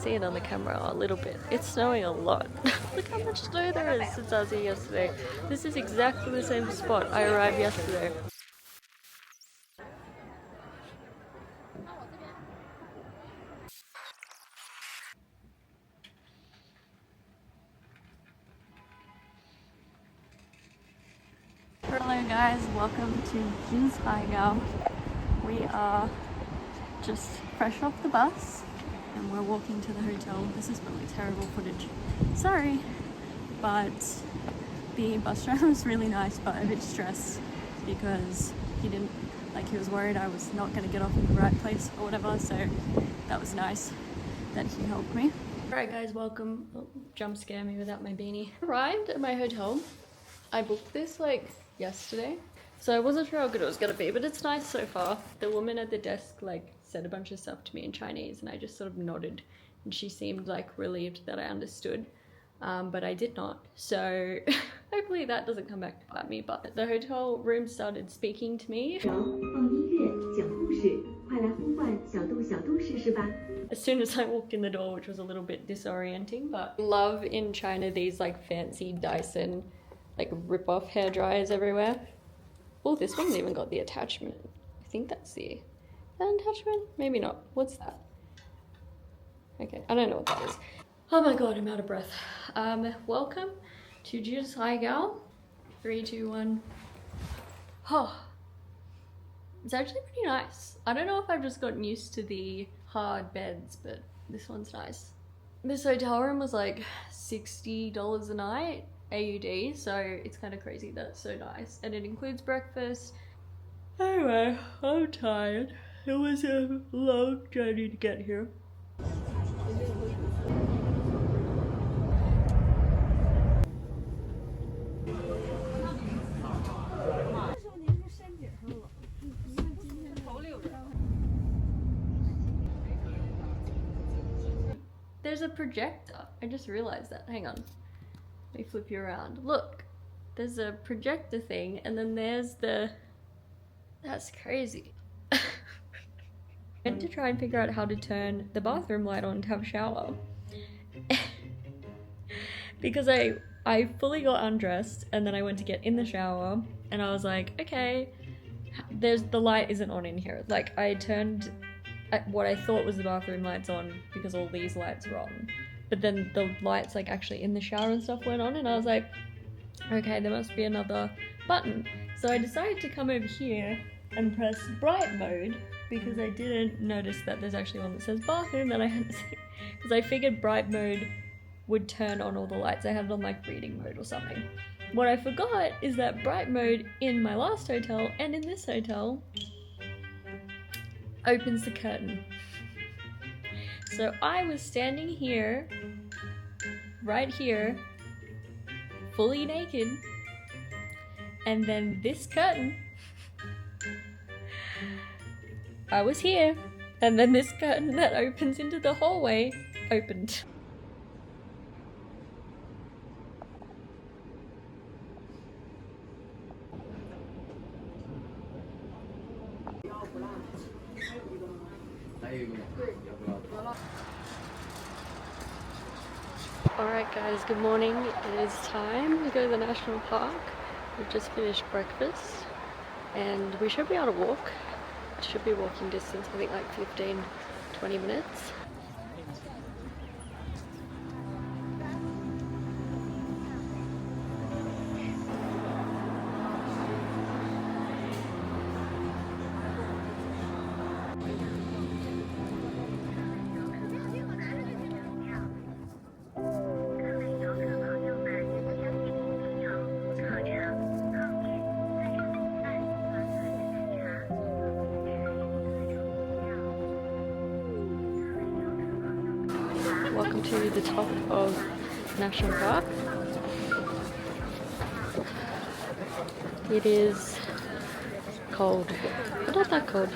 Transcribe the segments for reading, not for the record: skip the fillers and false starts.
see it on the camera a little bit. It's snowing a lot. Look how much snow there is since I was here yesterday. This is exactly the same spot I arrived yesterday. Hello guys, welcome to Jiuz Hai Gou. We are just fresh off the bus and we're walking to the hotel. This is probably terrible footage, sorry, but the bus driver was really nice but a bit stressed because he was worried I was not going to get off in the right place or whatever, so that was nice that he helped me. Alright guys, welcome. Oh, jump scare me without my beanie. Arrived at my hotel. I booked this like yesterday, so I wasn't sure how good it was gonna be, but it's nice so far. The woman at the desk like said a bunch of stuff to me in Chinese and I just sort of nodded and she seemed like relieved that I understood, but I did not, so hopefully that doesn't come back to bite me. But the hotel room started speaking to me as soon as I walked in the door, which was a little bit disorienting. But love in China these like fancy Dyson like rip-off hair dryers everywhere. Oh, this one's even got the attachment. I think that's the attachment? Maybe not. What's that? Okay, I don't know what that is. Oh my god, I'm out of breath. Welcome to Jiuz Hai Gou. 3, 2, 1. Oh, it's actually pretty nice. I don't know if I've just gotten used to the hard beds, but this one's nice. This hotel room was like $60 a night. AUD, so it's kind of crazy that it's so nice, and it includes breakfast. Anyway, I'm tired. It was a long journey to get here. There's a projector. I just realized that. Hang on. Let me flip you around. Look, there's a projector thing, and then there's the... That's crazy. I went to try and figure out how to turn the bathroom light on to have a shower. Because I fully got undressed, and then I went to get in the shower, and I was like, okay, the light isn't on in here. Like, I turned what I thought was the bathroom lights on because all these lights were on. But then the lights like actually in the shower and stuff went on, and I was like, okay, there must be another button. So I decided to come over here and press bright mode because I didn't notice that there's actually one that says bathroom that I hadn't seen, because I figured bright mode would turn on all the lights. I had it on like reading mode or something. What I forgot is that bright mode in my last hotel and in this hotel opens the curtain. So I was standing here, right here, fully naked, and then this curtain, I was here, and then this curtain that opens into the hallway opened. Alright guys, good morning. It is time to go to the national park. We've just finished breakfast and we should be able to walk. It should be walking distance, I think like 15-20 minutes. Welcome to the top of National Park. It is cold, but not that cold.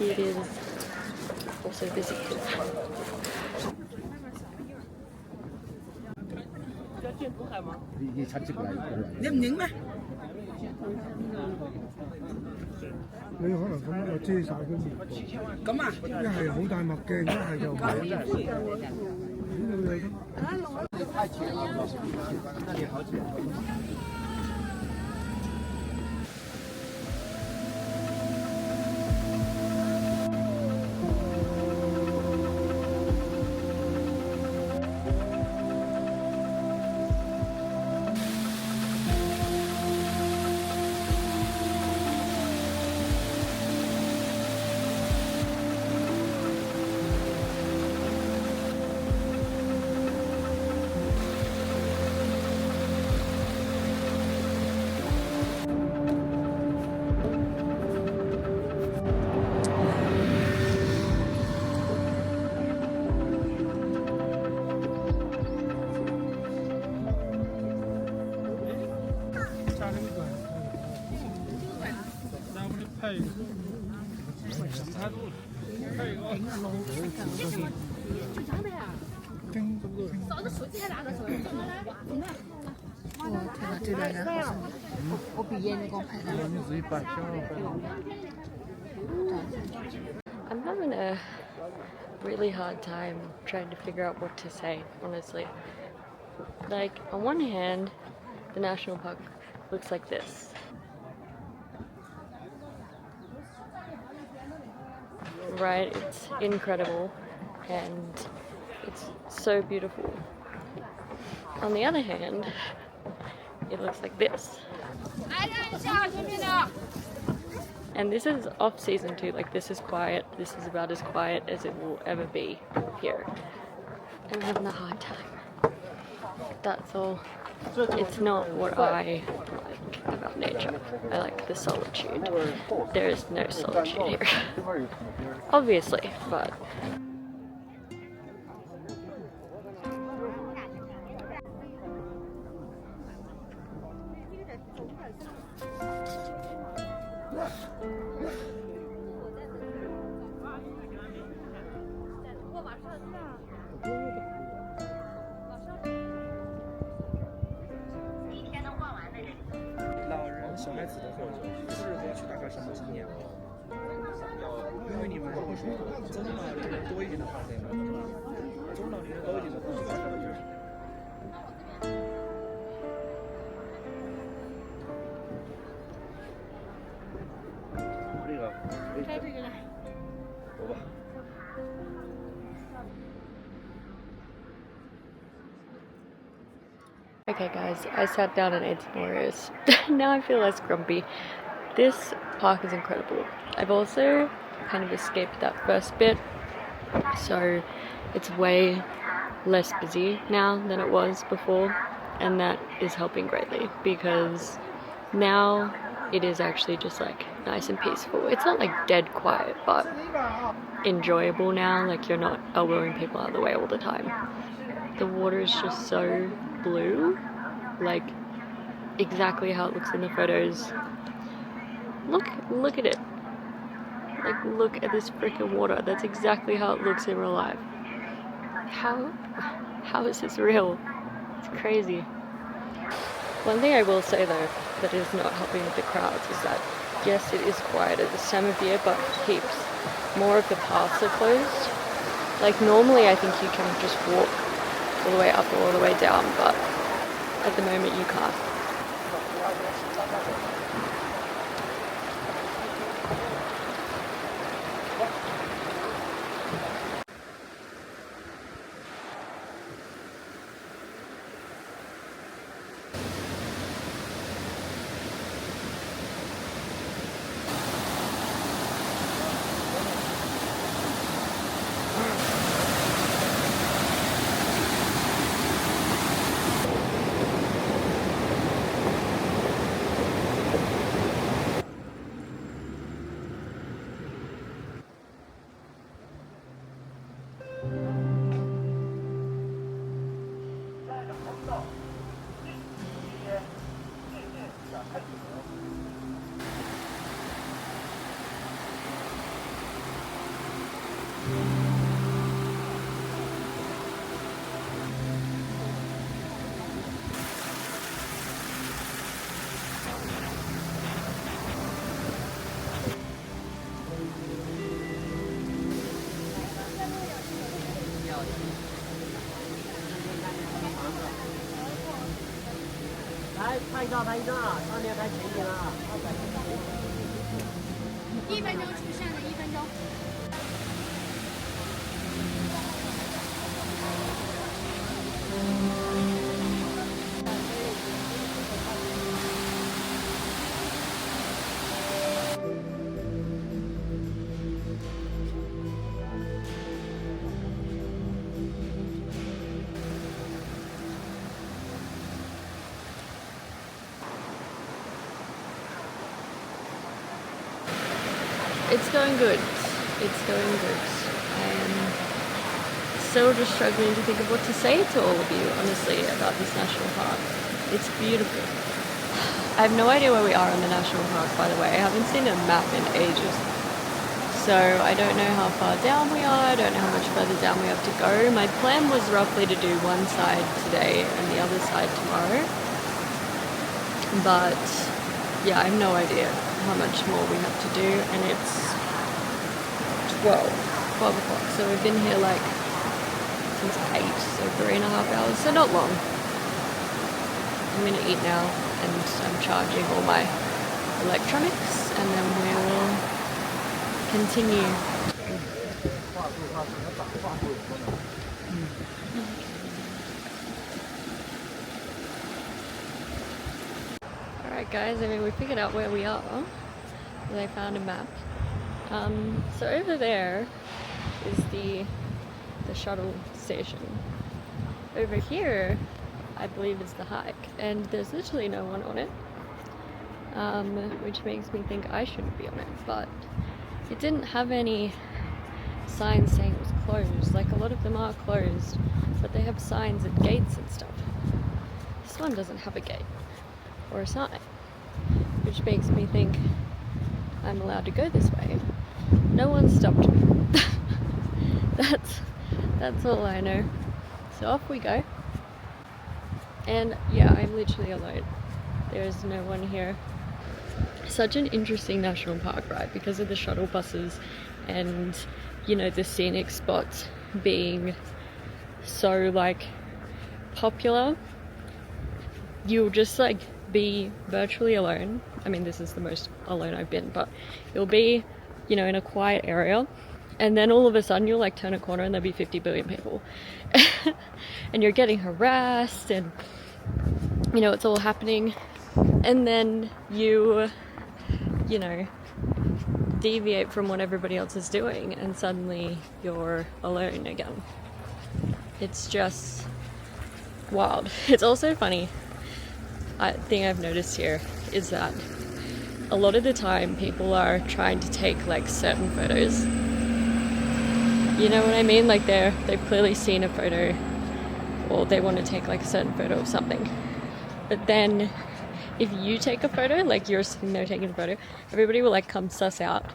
It is also busy. 你唔影咩？你可能咁樣遮晒佢面部，咁啊？一係好大墨鏡，一係就唔这边人好像我比烟光拍的。I'm having a really hard time trying to figure out what to say, honestly. Like, on one hand, the national park looks like this. Right, it's incredible and it's so beautiful. On the other hand, it looks like this. And this is off season too, like this is quiet, this is about as quiet as it will ever be here. I'm having a hard time. That's all. It's not what I like about nature. I like the solitude. There is no solitude here. Obviously, but小孩子的后头，不是说去打个什么纪念，因为你们如果说中老年人多一点的话，对吗？中老年人多一点的话，这个，开这个来，走吧。Okay guys, I sat down and ate some Oreos. Now I feel less grumpy. This park is incredible. I've also kind of escaped that first bit, so it's way less busy now than it was before, and that is helping greatly because now it is actually just like nice and peaceful. It's not like dead quiet, but enjoyable now, like you're not elbowing people out of the way all the time. The water is just so blue, like exactly how it looks in the photos. Look at it. Like, look at this freaking water. That's exactly how it looks in real life. How is this real? It's crazy. One thing I will say though that is not helping with the crowds is that yes, it is quiet at this time of year, but heaps more of the paths are closed. Like normally I think you can just walk all the way up or all the way down, but at the moment you can't. 1分钟出现了1分钟。It's going good. It's going good. I am still just struggling to think of what to say to all of you, honestly, about this national park. It's beautiful. I have no idea where we are in the national park, by the way. I haven't seen a map in ages. So I don't know how far down we are. I don't know how much further down we have to go. My plan was roughly to do one side today and the other side tomorrow. But yeah, I have no idea how much more we have to do, and it's 12 o'clock, so we've been here like since 8, so 3.5 hours, so not long. I'm gonna eat now, and I'm charging all my electronics, and then we will continue. Alright guys, I mean we figured out where we are. I found a map. So over there is the shuttle station. Over here, I believe, is the hike, and there's literally no one on it, which makes me think I shouldn't be on it, but it didn't have any signs saying it was closed. Like, a lot of them are closed, but they have signs at gates and stuff. This one doesn't have a gate or a sign, which makes me think I'm allowed to go this way. No one stopped me. That's all I know. So off we go. And yeah, I'm literally alone. There's no one here. Such an interesting national park, right? Because of the shuttle buses and, you know, the scenic spots being so like popular, you'll just like be virtually alone. I mean, this is the most alone I've been, but you'll be, you know, in a quiet area, and then all of a sudden you'll like turn a corner and there'll be 50 billion people and you're getting harassed, and you know, it's all happening, and then you know, deviate from what everybody else is doing, and suddenly you're alone again. It's just wild. It's also funny. Thing I've noticed here is that a lot of the time people are trying to take like certain photos. You know what I mean? Like they've clearly seen a photo, or they want to take like a certain photo of something. But then if you take a photo, like you're sitting there taking a photo, everybody will like come suss out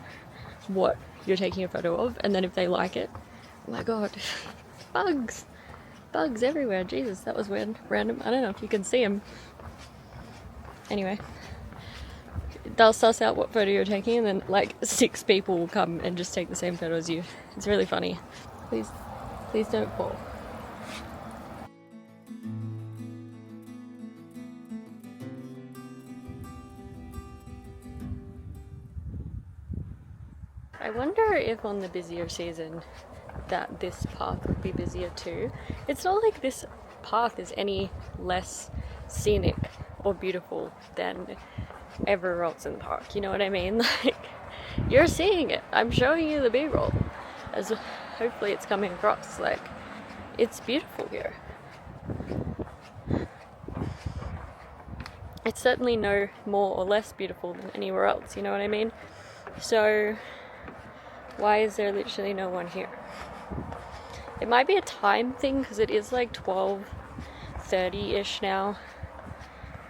what you're taking a photo of, and then if they like it, oh my god, bugs everywhere. Jesus, that was weird. Random. I don't know if you can see them. Anyway, they'll suss out what photo you're taking, and then like 6 people will come and just take the same photo as you. It's really funny. Please don't fall. I wonder if on the busier season that this path would be busier too. It's not like this path is any less scenic or beautiful than everywhere else in the park, you know what I mean? Like, you're seeing it. I'm showing you the B-roll, as hopefully it's coming across. Like, it's beautiful here. It's certainly no more or less beautiful than anywhere else, you know what I mean? So why is there literally no one here? It might be a time thing, because it is like 12:30-ish now.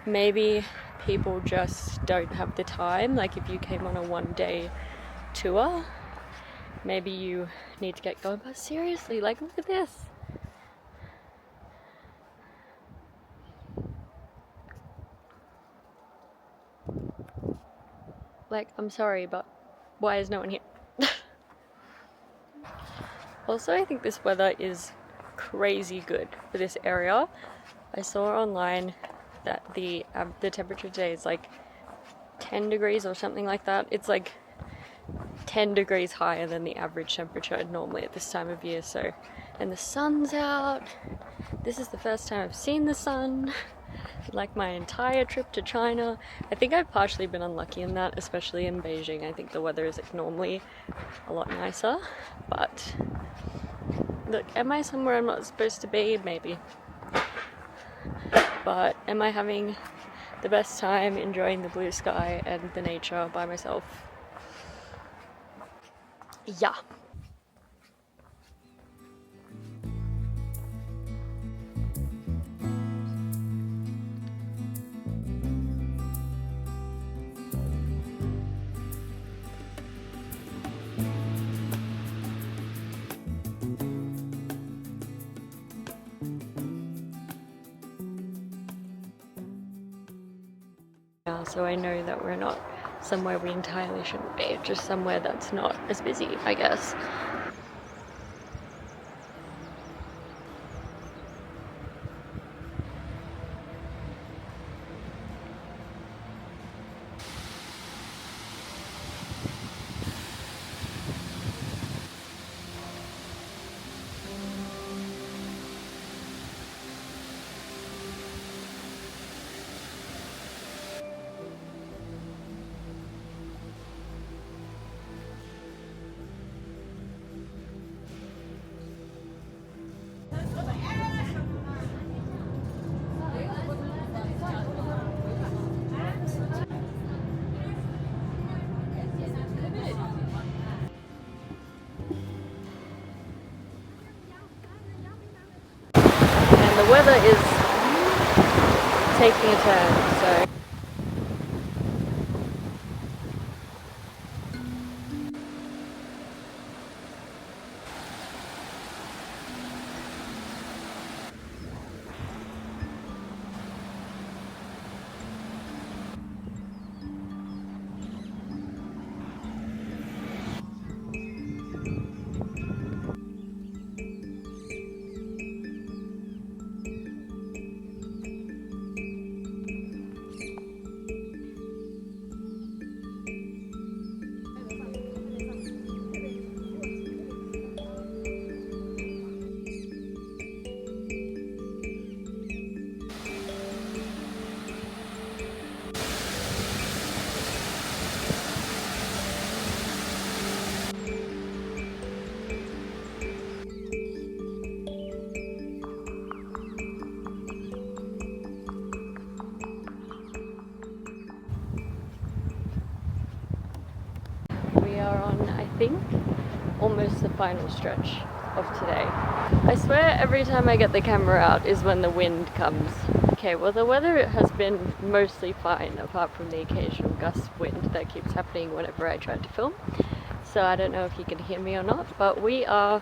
Maybe people just don't have the time. Like, if you came on a one-day tour, maybe you need to get going. But seriously, like, look at this. Like, I'm sorry, but why is no one here? Also, I think this weather is crazy good for this area. I saw online that the temperature today is like 10 degrees or something like that. It's like 10 degrees higher than the average temperature normally at this time of year. So, and the sun's out. This is the first time I've seen the sun, like my entire trip to China. I think I've partially been unlucky in that, especially in Beijing. I think the weather is like normally a lot nicer, but look, am I somewhere I'm not supposed to be? Maybe. But am I having the best time enjoying the blue sky and the nature by myself? Yeah. So I know that we're not somewhere we entirely shouldn't be, just somewhere that's not as busy, I guess. The weather is taking a turn, so we are on, I think, almost the final stretch of today. I swear every time I get the camera out is when the wind comes. Okay, well the weather has been mostly fine apart from the occasional gust of wind that keeps happening whenever I try to film. So I don't know if you can hear me or not, but we are,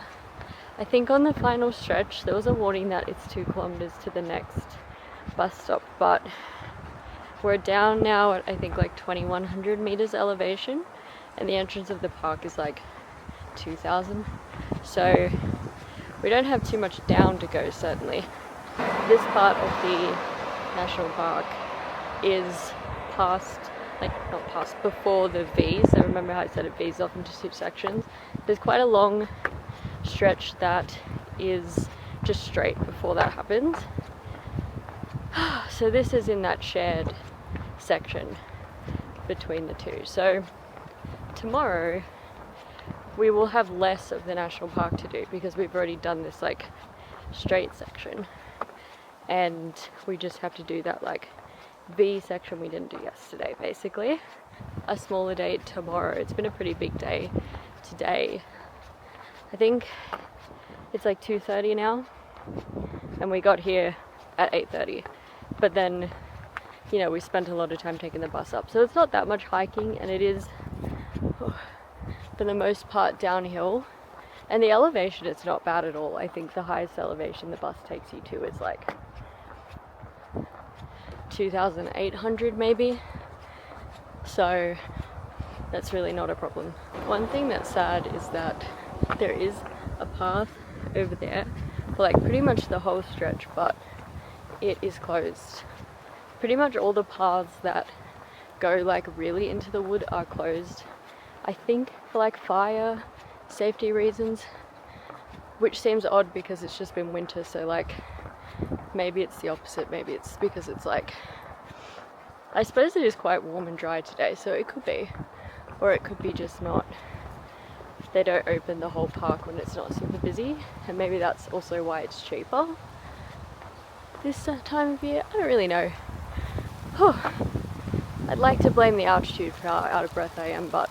I think, on the final stretch. There was a warning that it's 2 kilometers to the next bus stop, but we're down now at I think like 2100 meters elevation, and the entrance of the park is like 2000, so we don't have too much down to go. Certainly this part of the national park is past, like not past, before the V. So remember how I said it V's off into 2 sections? There's quite a long stretch that is just straight before that happens. So this is in that shared section between the two. So tomorrow we will have less of the national park to do because we've already done this like straight section, and we just have to do that like V section we didn't do yesterday. Basically a smaller day tomorrow. It's been a pretty big day today. I think it's like 2:30 now, and we got here at 8:30, but then, you know, we spent a lot of time taking the bus up, so it's not that much hiking, and it is for the most part downhill, and the elevation is not bad at all. I think the highest elevation the bus takes you to is like 2,800 maybe, so that's really not a problem. One thing that's sad is that there is a path over there for like pretty much the whole stretch, but it is closed pretty much all the paths that go like really into the wood are closed. I think for like fire safety reasons, which seems odd because it's just been winter, so like maybe it's the opposite. Maybe it's because it's like, I suppose it is quite warm and dry today, so it could be, or it could be just not, they don't open the whole park when it's not super busy, and maybe that's also why it's cheaper this time of year. I don't really know. I'd like to blame the altitude for how out of breath I am, but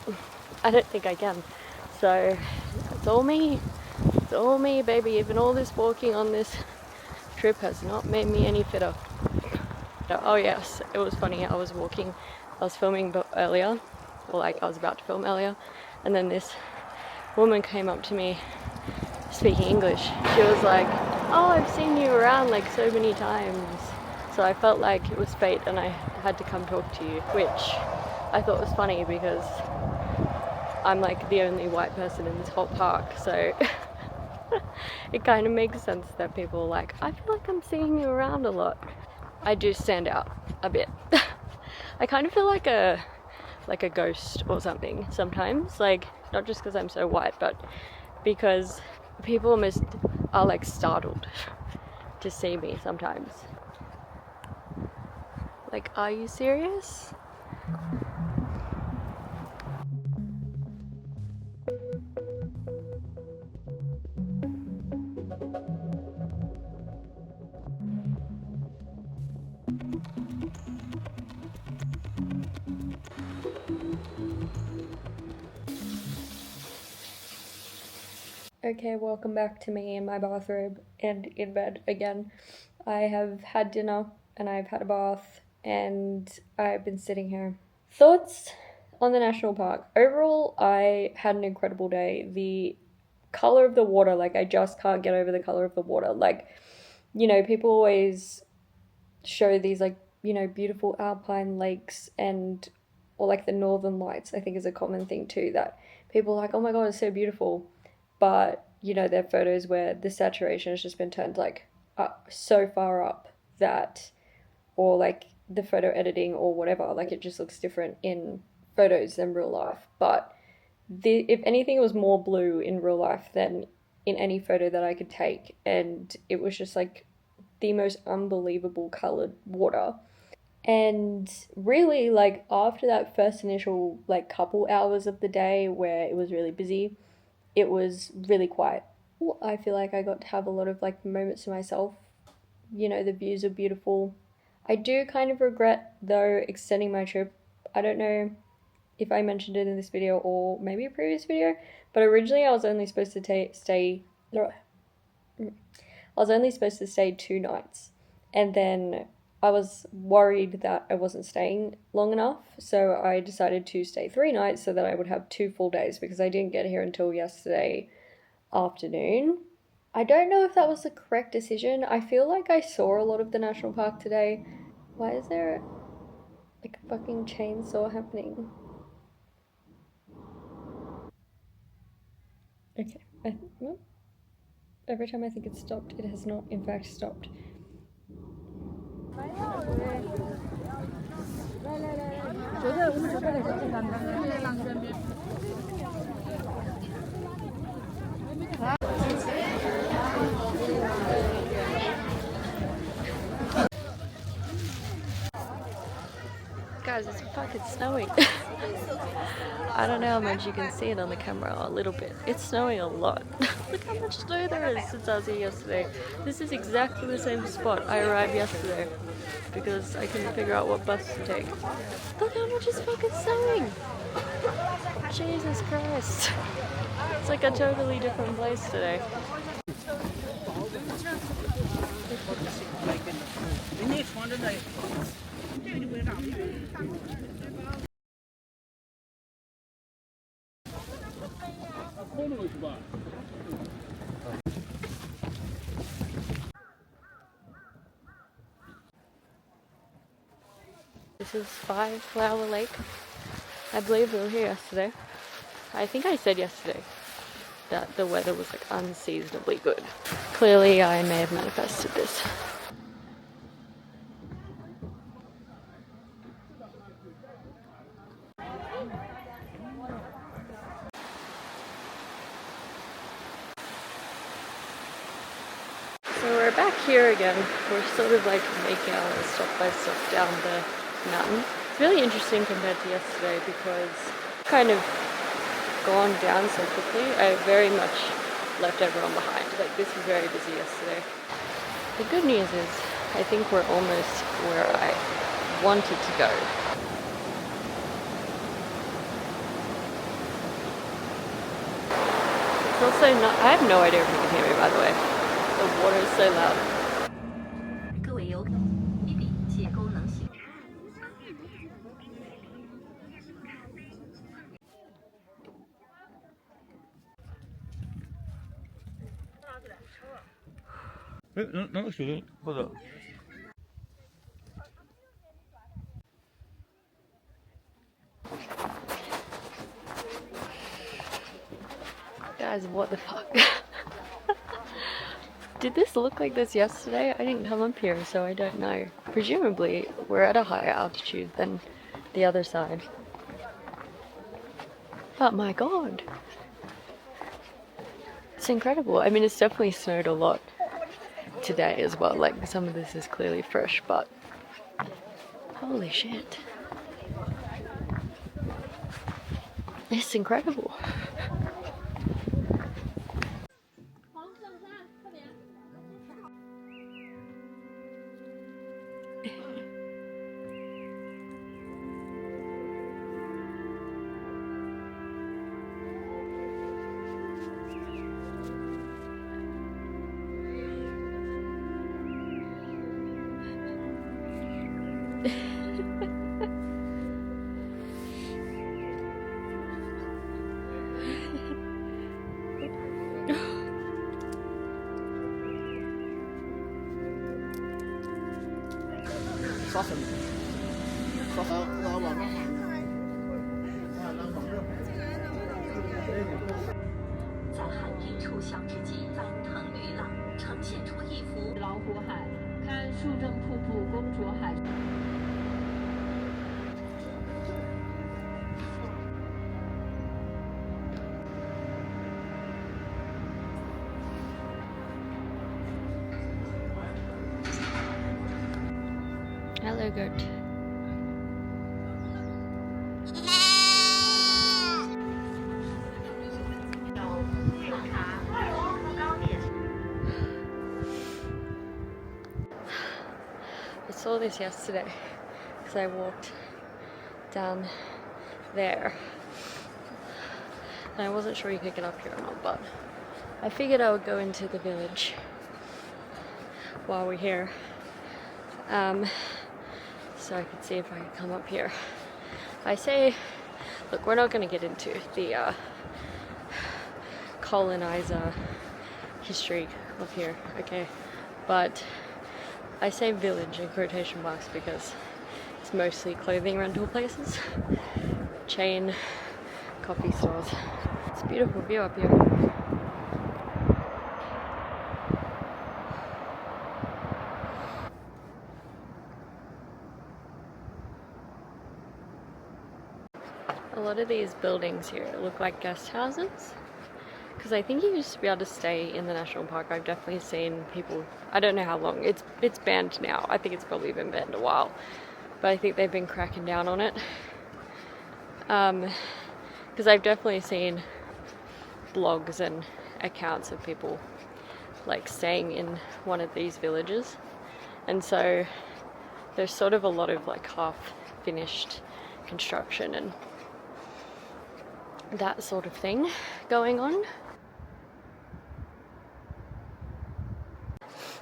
I don't think I can. So it's all me. It's all me, baby. Even all this walking on this trip has not made me any fitter. Oh yes, it was funny. I was filming earlier, or like I was about to film earlier, and then this woman came up to me speaking English. She was like, "Oh, I've seen you around like so many times." So I felt like it was fate and I had to come talk to you, which I thought was funny because I'm like the only white person in this whole park, so it kind of makes sense that people are like, I feel like I'm seeing you around a lot. I do stand out a bit. I kind of feel like a ghost or something sometimes, like not just because I'm so white, but because people almost are like startled to see me sometimes. Like, are you serious? Okay, welcome back to me in my bathrobe and in bed again. I have had dinner and I've had a bath and I've been sitting here. Thoughts on the national park. Overall, I had an incredible day. The color of the water, like I just can't get over the color of the water. Like, you know, people always show these like, you know, beautiful alpine lakes or like the northern lights, I think is a common thing too, that people are like, oh my god, it's so beautiful. But, you know, there are photos where the saturation has just been turned like so far up that, or like the photo editing or whatever, like it just looks different in photos than real life. But if anything, it was more blue in real life than in any photo that I could take. And it was just like the most unbelievable colored water. And really, like after that first initial like couple hours of the day where it was really busy, it was really quiet. I feel like I got to have a lot of like moments to myself. You know, the views are beautiful. I do kind of regret though extending my trip. I don't know if I mentioned it in this video or maybe a previous video, but originally I was only supposed to stay 2 nights, and then I was worried that I wasn't staying long enough, so I decided to stay 3 nights so that I would have 2 full days because I didn't get here until yesterday afternoon. I don't know if that was the correct decision. I feel like I saw a lot of the national park today. Why is there like a fucking chainsaw happening? Okay, well, every time I think it's stopped, it has not in fact stopped. Guys, it's fucking snowing. I don't know how much you can see it on the camera, a little bit. It's snowing a lot. Look how much snow there is since I was here yesterday. This is exactly the same spot I arrived yesterday because I couldn't figure out what bus to take. Look how much is fucking snowing! Jesus Christ. It's like a totally different place today. This is 5 Flower Lake. I believe we were here yesterday. I think I said yesterday that the weather was like unseasonably good. Clearly I may have manifested this. we're back here again. We're sort of like making our way stop by stop down the mountain. It's really interesting compared to yesterday because it's kind of gone down so quickly. I very much left everyone behind. Like, this was very busy yesterday. The good news is I think we're almost where I wanted to go. It's also not, I have no idea if you can hear me, by the way. The water is so loud. Guys, what the fuck? Did this look like this yesterday? I didn't come up here, so I don't know. Presumably, we're at a higher altitude than the other side. But my god. It's incredible. I mean, it's definitely snowed a lot today as well. Like, some of this is clearly fresh, but holy shit. It's incredible. Hello, goat. I saw this yesterday because I walked down there and I wasn't sure you could get up here or not, but I figured I would go into the village while we're here. So I could see if I could come up here. I say, look, we're not going to get into the colonizer history of here, okay? But I say village in quotation marks because it's mostly clothing rental places, chain coffee stores. It's a beautiful view up here. A lot of these buildings here look like guest houses because I think you used to be able to stay in the national park. I've definitely seen people, I don't know how long, it's banned now. I think it's probably been banned a while, but I think they've been cracking down on it because I've definitely seen blogs and accounts of people like staying in one of these villages, and so there's sort of a lot of like half finished construction and that sort of thing going on.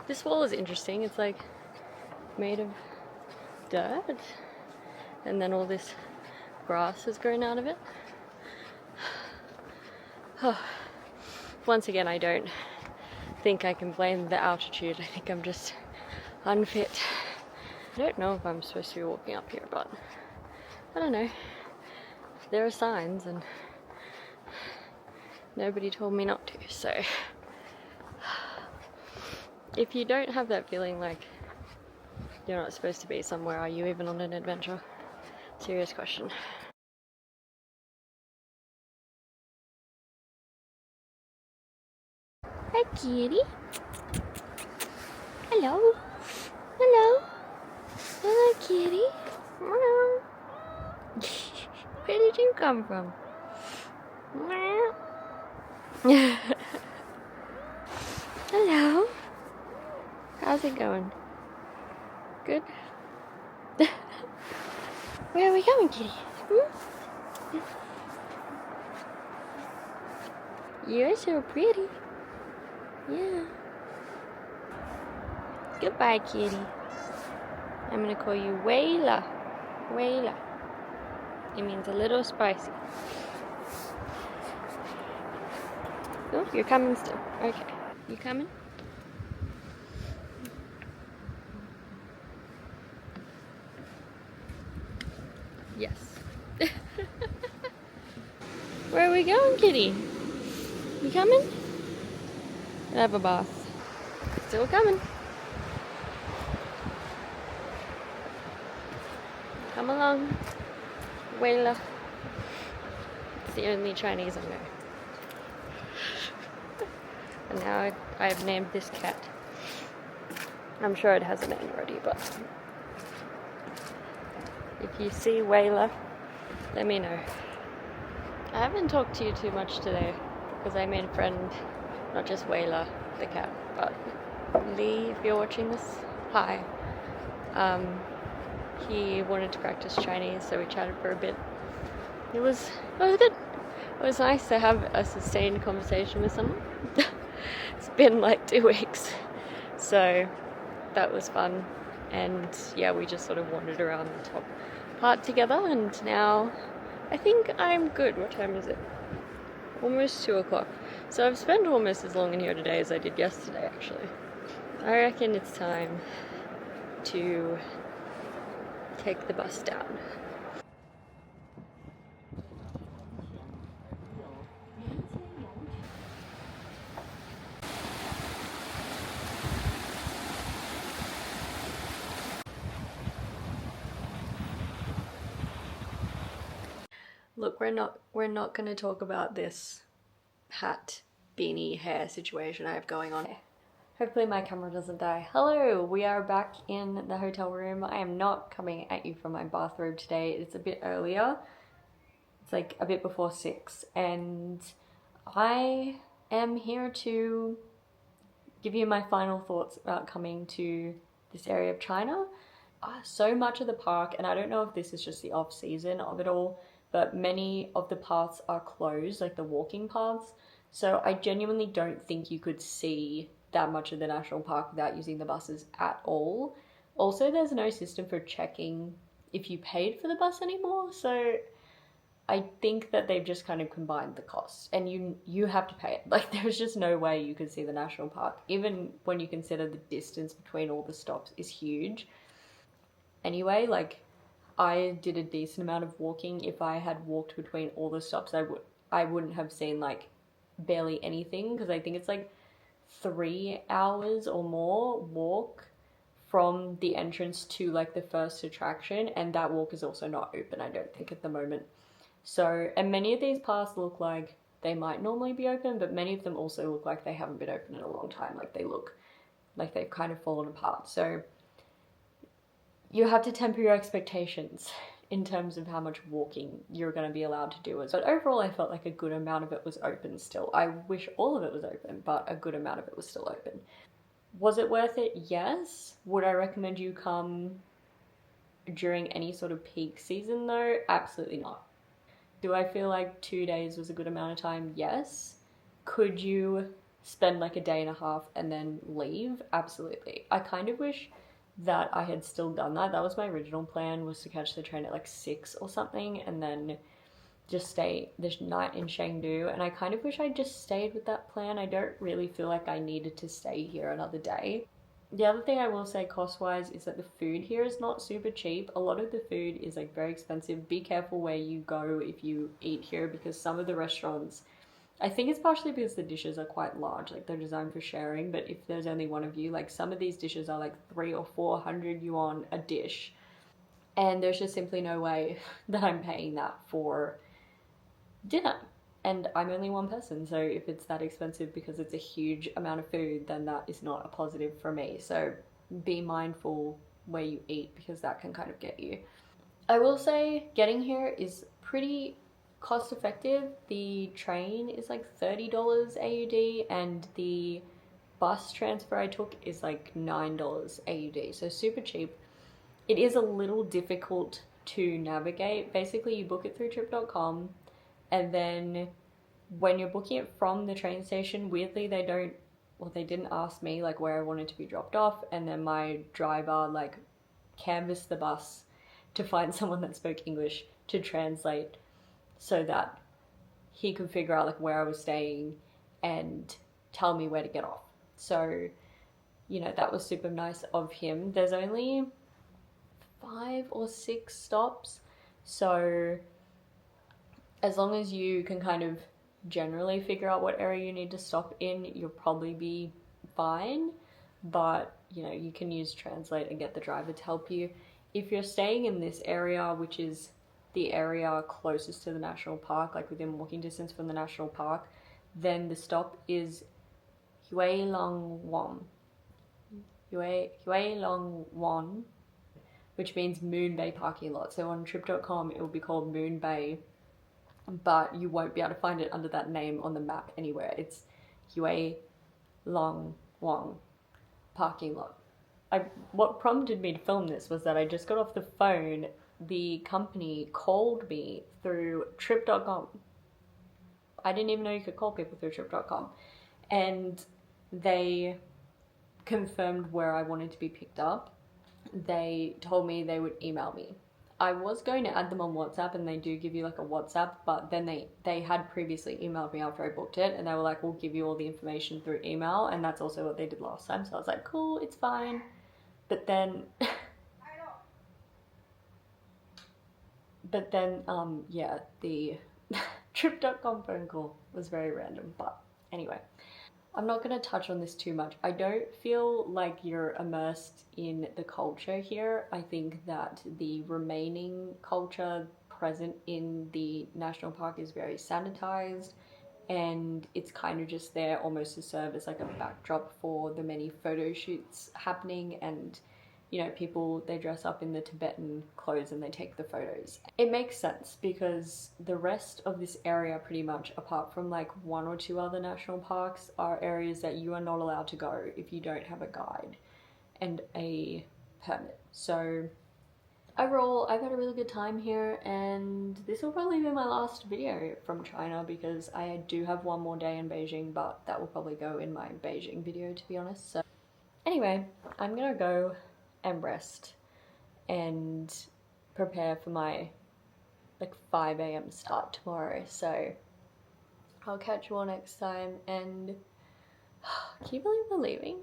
This wall is interesting. It's like made of dirt and then all this grass has grown out of it. Once again, I don't think I can blame the altitude. I think I'm just unfit. I don't know if I'm supposed to be walking up here, but I don't know. There are signs and nobody told me not to, so if you don't have that feeling like you're not supposed to be somewhere, are you even on an adventure? Serious question. Hi, kitty. Hello. Hello. Hello, kitty. Meow. Where did you come from? Meow. Hello. How's it going? Good? Where are we going, kitty? Hmm? You're so pretty. Yeah. Goodbye, kitty. I'm gonna call you Wayla. Wayla. It means a little spicy. Oh, you're coming still. Okay. You coming? Yes. Where are we going, kitty? You coming? I have a bath. Still coming. Come along. Wayla. It's the only Chinese I know. And now I've named this cat. I'm sure it has a name already, but if you see Wayla, let me know. I haven't talked to you too much today because I made a friend, not just Wayla, the cat, but Lee, if you're watching this, hi. He wanted to practice Chinese, so we chatted for a bit. It was good. It was nice to have a sustained conversation with someone. It's been like 2 weeks, so that was fun. And yeah, we just sort of wandered around the top part together, and now I think I'm good. What time is it? Almost 2 o'clock. So I've spent almost as long in here today as I did yesterday, actually. I reckon it's time to take the bus down. Look, we're not going to talk about this hat, beanie, hair situation I have going on. Hopefully my camera doesn't die. Hello, we are back in the hotel room. I am not coming at you from my bathrobe today. It's a bit earlier. It's like a bit before 6, and I am here to give you my final thoughts about coming to this area of China. So much of the park, and I don't know if this is just the off season of it all, but many of the paths are closed, like the walking paths. So I genuinely don't think you could see that much of the national park without using the buses at all. Also, there's no system for checking if you paid for the bus anymore, so I think that they've just kind of combined the costs, and you have to pay it. Like, there's just no way you could see the national park, even when you consider the distance between all the stops is huge. Anyway, like, I did a decent amount of walking. If I had walked between all the stops, I wouldn't have seen like barely anything, because I think it's like 3 hours or more walk from the entrance to like the first attraction, and that walk is also not open, I don't think, at the moment. So, and many of these paths look like they might normally be open, but many of them also look like they haven't been open in a long time. Like, they look like they've kind of fallen apart. So you have to temper your expectations in terms of how much walking you're going to be allowed to do. But overall, I felt like a good amount of it was open still. I wish all of it was open, but a good amount of it was still open. Was it worth it? Yes. Would I recommend you come during any sort of peak season though? Absolutely not. Do I feel like 2 days was a good amount of time? Yes. Could you spend like a day and a half and then leave? Absolutely. I kind of wish that I had still done that. That was my original plan, was to catch the train at like 6 or something and then just stay this night in Chengdu. And I kind of wish I just stayed with that plan. I don't really feel like I needed to stay here another day. The other thing I will say cost-wise is that the food here is not super cheap. A lot of the food is like very expensive. Be careful where you go if you eat here, because some of the restaurants, I think it's partially because the dishes are quite large, like they're designed for sharing, but if there's only one of you, like some of these dishes are like 300 or 400 yuan a dish. And there's just simply no way that I'm paying that for dinner. And I'm only one person, so if it's that expensive because it's a huge amount of food, then that is not a positive for me. So be mindful where you eat, because that can kind of get you. I will say getting here is pretty cost effective. The train is like $30 AUD and the bus transfer I took is like $9 AUD, so super cheap. It is a little difficult to navigate. Basically, you book it through trip.com, and then when you're booking it from the train station, weirdly they didn't ask me like where I wanted to be dropped off, and then my driver like canvassed the bus to find someone that spoke English to translate so that he could figure out like where I was staying and tell me where to get off. So, you know, that was super nice of him. There's only 5 or 6 stops, so as long as you can kind of generally figure out what area you need to stop in, you'll probably be fine. But, you know, you can use Translate and get the driver to help you. If you're staying in this area, which is the area closest to the national park, like within walking distance from the national park, then the stop is Hualongwan, which means Moon Bay parking lot. So on trip.com it will be called Moon Bay, but you won't be able to find it under that name on the map anywhere. It's Hualongwan parking lot. What prompted me to film this was that I just got off the phone. The company called me through trip.com. I didn't even know you could call people through trip.com. And they confirmed where I wanted to be picked up. They told me they would email me. I was going to add them on WhatsApp, and they do give you like a WhatsApp, but then they had previously emailed me after I booked it, and they were like, we'll give you all the information through email, and that's also what they did last time. So I was like, cool, it's fine. But then yeah, the trip.com phone call was very random. But anyway, I'm not going to touch on this too much. I don't feel like you're immersed in the culture here. I think that the remaining culture present in the national park is very sanitized, and it's kind of just there almost to serve as like a backdrop for the many photo shoots happening. And you know, people, they dress up in the Tibetan clothes and they take the photos. It makes sense because the rest of this area, pretty much apart from like 1 or 2 other national parks, are areas that you are not allowed to go if you don't have a guide and a permit. So overall, I've had a really good time here, and this will probably be my last video from China because I do have one more day in Beijing, but that will probably go in my Beijing video, to be honest. So anyway, I'm gonna go and rest and prepare for my like 5 a.m. start tomorrow. So I'll catch you all next time, and can you believe we're leaving?